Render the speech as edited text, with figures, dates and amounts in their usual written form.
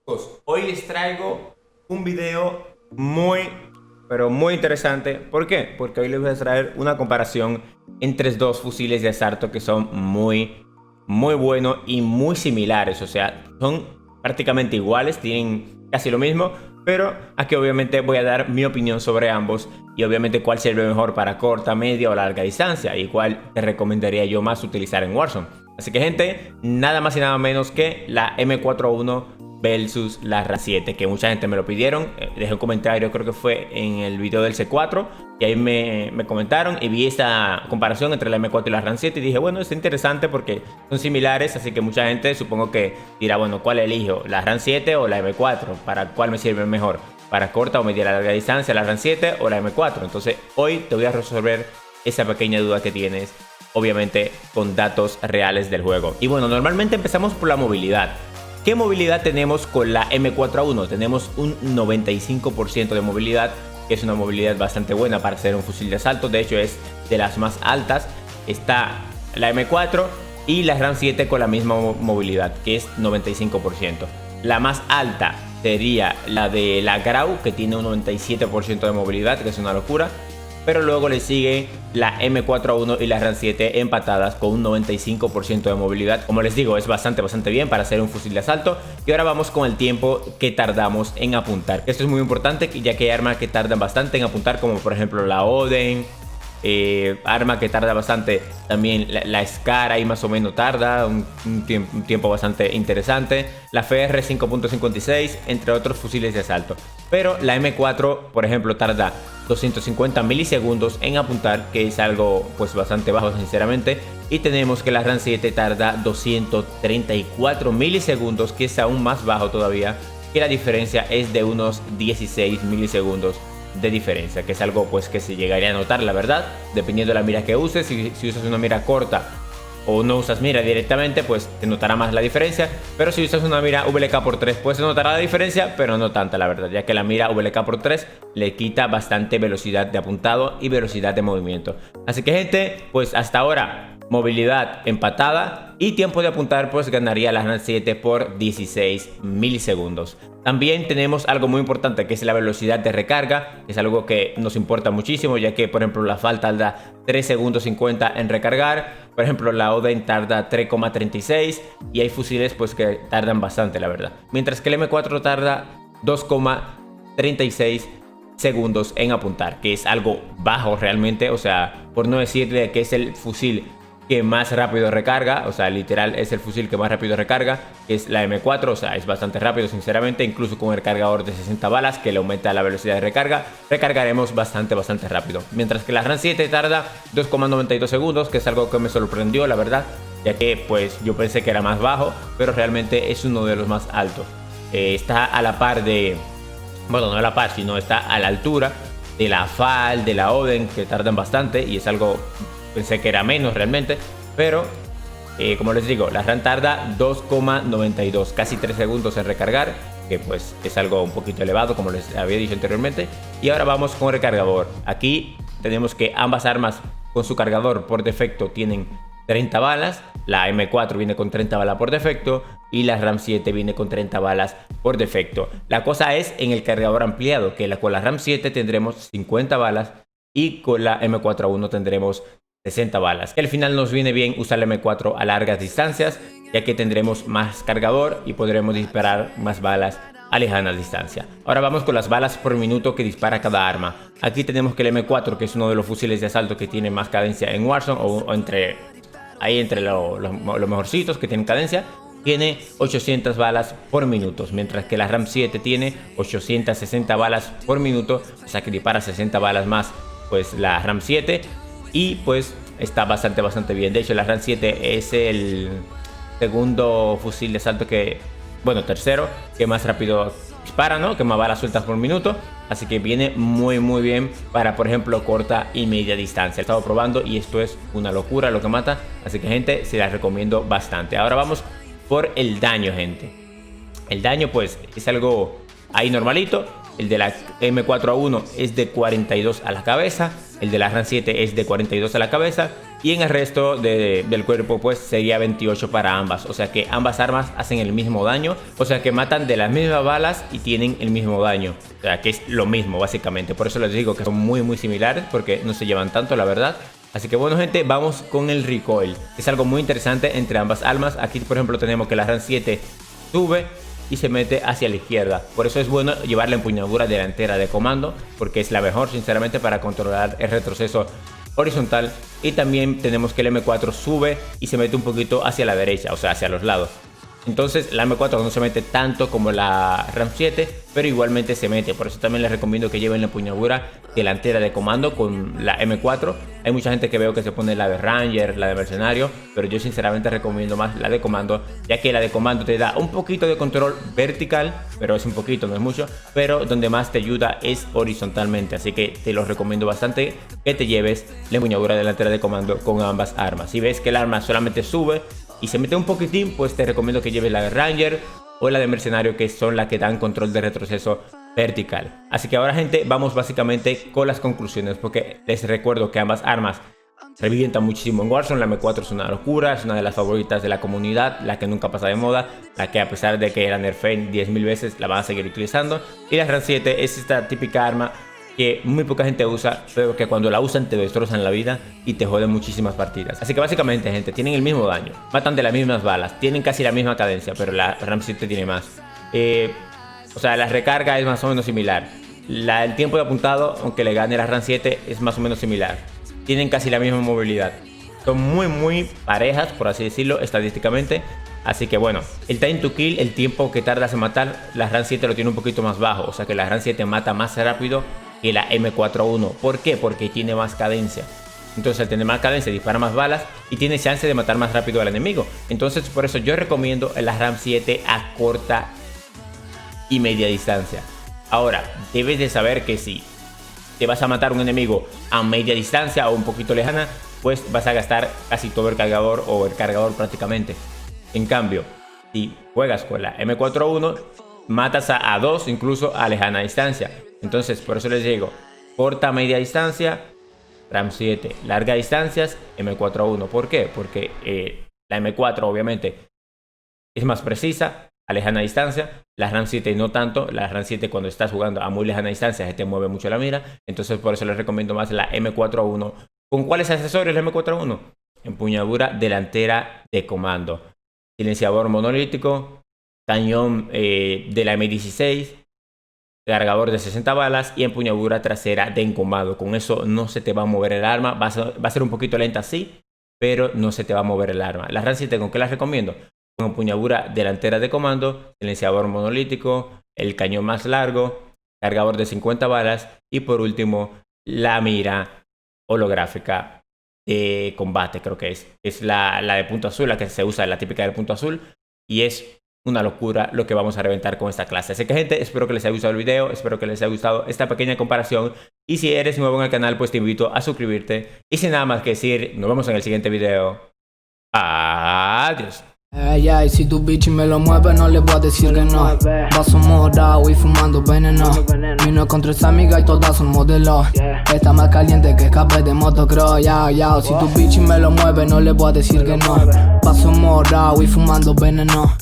Hoy les traigo un video pero muy interesante. ¿Por qué? Porque hoy les voy a traer una comparación entre dos fusiles de asalto que son muy buenos y muy similares. O sea, son prácticamente iguales, tienen casi lo mismo, pero aquí obviamente voy a dar mi opinión sobre ambos y obviamente cuál sirve mejor para corta, media o larga distancia y cuál te recomendaría yo más utilizar en Warzone. Así que gente, nada más y nada menos que la M41 versus la RAM 7, que mucha gente me lo pidieron. Dejé un comentario, creo que fue en el video del C4, y ahí me comentaron y vi esta comparación entre la M4 y la RAM 7 y dije, bueno, es interesante porque son similares, así que mucha gente supongo que dirá, bueno, ¿cuál elijo? ¿La RAM 7 o la M4? ¿Para cuál me sirve mejor? ¿Para corta o media larga distancia, la RAM 7 o la M4? Entonces hoy te voy a resolver esa pequeña duda que tienes, obviamente con datos reales del juego. Y bueno, normalmente empezamos por la movilidad. ¿Qué movilidad tenemos con la M4A1? Tenemos un 95% de movilidad, que es una movilidad bastante buena para ser un fusil de asalto. De hecho, es de las más altas. Está la M4 y la RAM 7 con la misma movilidad, que es 95%. La más alta sería la de la Grau, que tiene un 97% de movilidad, que es una locura. Pero luego le sigue la M4A1 y la RAM 7 empatadas con un 95% de movilidad. Como les digo, es bastante bien para hacer un fusil de asalto. Y ahora vamos con el tiempo que tardamos en apuntar. Esto es muy importante, ya que hay armas que tardan bastante en apuntar, como por ejemplo la Oden. Arma que tarda bastante también la Scar, ahí más o menos tarda un tiempo bastante interesante. La FR 5.56, entre otros fusiles de asalto. Pero la M4, por ejemplo, tarda 250 milisegundos en apuntar, que es algo pues bastante bajo sinceramente. Y tenemos que la RAM 7 tarda 234 milisegundos, que es aún más bajo todavía, que la diferencia es de unos 16 milisegundos de diferencia, que es algo pues que se llegaría a notar, la verdad, dependiendo de la mira que uses. Si usas una mira corta o no usas mira directamente, pues te notará más la diferencia. Pero si usas una mira VLK-3, pues se notará la diferencia, pero no tanta, la verdad, ya que la mira VLK-3 le quita bastante velocidad de apuntado y velocidad de movimiento. Así que gente, pues hasta ahora movilidad empatada y tiempo de apuntar pues ganaría la RAM 7 por 16 milisegundos. También tenemos algo muy importante, que es la velocidad de recarga, que es algo que nos importa muchísimo, ya que por ejemplo la FAL tarda 3 segundos 50 en recargar. Por ejemplo la Oden tarda 3,36 y hay fusiles pues que tardan bastante, la verdad. Mientras que el M4 tarda 2,36 segundos en apuntar, que es algo bajo realmente. O sea, por no decirle que es el fusil que más rápido recarga, o sea, literal es el fusil que más rápido recarga, que es la M4, o sea, es bastante rápido sinceramente, incluso con el cargador de 60 balas que le aumenta la velocidad de recarga, recargaremos bastante rápido. Mientras que la RAM 7 tarda 2,92 segundos, que es algo que me sorprendió, la verdad, ya que pues yo pensé que era más bajo, pero realmente es uno de los más altos. Está a la par de, bueno, no a la par, sino está a la altura de la FAL, de la Oden, que tardan bastante, y es algo, pensé que era menos realmente, pero como les digo, la RAM tarda 2,92, casi 3 segundos en recargar, que pues es algo un poquito elevado, como les había dicho anteriormente. Y ahora vamos con el cargador. Aquí tenemos que ambas armas con su cargador por defecto tienen 30 balas. La M4 viene con 30 balas por defecto y la RAM 7 viene con 30 balas por defecto. La cosa es en el cargador ampliado, que con la RAM 7 tendremos 50 balas y con la M4A1 tendremos 60 balas. Que al final nos viene bien usar la M4 a largas distancias, ya que tendremos más cargador y podremos disparar más balas a lejana distancia. Ahora vamos con las balas por minuto que dispara cada arma. Aquí tenemos que el M4, que es uno de los fusiles de asalto que tiene más cadencia en Warzone, o entre los mejorcitos que tienen cadencia, tiene 800 balas por minuto, mientras que la RAM 7 tiene 860 balas por minuto, o sea que dispara 60 balas más pues la RAM 7, y pues está bastante bien. De hecho, la RAM 7 es el segundo fusil de asalto que, bueno, tercero, que más rápido dispara, ¿no? Que más balas sueltas por minuto. Así que viene muy bien para, por ejemplo, corta y media distancia. He estado probando y esto es una locura lo que mata. Así que, gente, se las recomiendo bastante. Ahora vamos por el daño, gente. El daño, pues, es algo ahí normalito. El de la M4A1 es de 42 a la cabeza. El de la RAM 7 es de 42 a la cabeza. Y en el resto del cuerpo pues sería 28 para ambas. O sea que ambas armas hacen el mismo daño. O sea que matan de las mismas balas y tienen el mismo daño. O sea que es lo mismo básicamente. Por eso les digo que son muy similares, porque no se llevan tanto, la verdad. Así que bueno, gente, vamos con el recoil. Es algo muy interesante entre ambas armas. Aquí por ejemplo tenemos que la RAM 7 sube y se mete hacia la izquierda. Por eso es bueno llevar la empuñadura delantera de comando, porque es la mejor sinceramente para controlar el retroceso horizontal. Y también tenemos que el M4 sube y se mete un poquito hacia la derecha, o sea hacia los lados. Entonces la M4 no se mete tanto como la RAM 7, pero igualmente se mete. Por eso también les recomiendo que lleven la empuñadura delantera de comando con la M4. Hay mucha gente que veo que se pone la de Ranger, la de Mercenario, pero yo sinceramente recomiendo más la de comando, ya que la de comando te da un poquito de control vertical, pero es un poquito, no es mucho, pero donde más te ayuda es horizontalmente. Así que te lo recomiendo bastante que te lleves la empuñadura delantera de comando con ambas armas. Si ves que el arma solamente sube y se mete un poquitín, pues te recomiendo que lleves la de Ranger o la de Mercenario, que son las que dan control de retroceso vertical. Así que ahora, gente, vamos básicamente con las conclusiones, porque les recuerdo que ambas armas revientan muchísimo en Warzone. La M4 es una locura, es una de las favoritas de la comunidad, la que nunca pasa de moda, la que a pesar de que la nerfeen 10.000 veces la van a seguir utilizando. Y la RAM 7 es esta típica arma que muy poca gente usa, pero que cuando la usan te destrozan la vida y te joden muchísimas partidas. Así que básicamente, gente, tienen el mismo daño, matan de las mismas balas, tienen casi la misma cadencia, pero la RAM 7 tiene más. O sea, la recarga es más o menos similar. El tiempo de apuntado, aunque le gane la RAM 7, es más o menos similar. Tienen casi la misma movilidad. Son muy parejas, por así decirlo, estadísticamente. Así que bueno, el time to kill, el tiempo que tardas en matar, la RAM 7 lo tiene un poquito más bajo. O sea que la RAM 7 mata más rápido que la M4A1. ¿Por qué? Porque tiene más cadencia. Entonces al tener más cadencia dispara más balas y tiene chance de matar más rápido al enemigo. Entonces por eso yo recomiendo la RAM 7 a corta y media distancia. Ahora, debes de saber que si te vas a matar un enemigo a media distancia o un poquito lejana, pues vas a gastar casi todo el cargador o el cargador prácticamente. En cambio, si juegas con la M4A1, matas a 2 incluso a lejana distancia. Entonces por eso les digo, corta media distancia, RAM 7, larga distancias, M4A1. ¿Por qué? Porque la M4 obviamente es más precisa a lejana distancia, la RAM 7 no tanto. La RAM 7 cuando estás jugando a muy lejana distancia se te mueve mucho la mira. Entonces por eso les recomiendo más la M4A1. ¿Con cuáles accesorios la M4A1? Empuñadura delantera de comando, silenciador monolítico, cañón de la M16, cargador de 60 balas y empuñadura trasera de encomado. Con eso no se te va a mover el arma. Va a ser un poquito lenta, sí, pero no se te va a mover el arma. La RAM 7, ¿con qué las recomiendo? Con empuñadura delantera de comando, silenciador monolítico, el cañón más largo, cargador de 50 balas y por último la mira holográfica de combate. Creo que es la de punto azul, la que se usa, la típica del punto azul, y es una locura lo que vamos a reventar con esta clase. Así que, gente, espero que les haya gustado el video, espero que les haya gustado esta pequeña comparación, y si eres nuevo en el canal pues te invito a suscribirte, y sin nada más que decir, nos vemos en el siguiente video. Adiós. Y si tu bichi me lo mueve, no le voy a decir que no. Vaso morado y fumando veneno. Vino con 3 amigas y todas son modelos. Está más caliente que escape de motocross. Si tu bichi me lo mueve, no le voy a decir que no. Vaso morado y fumando veneno.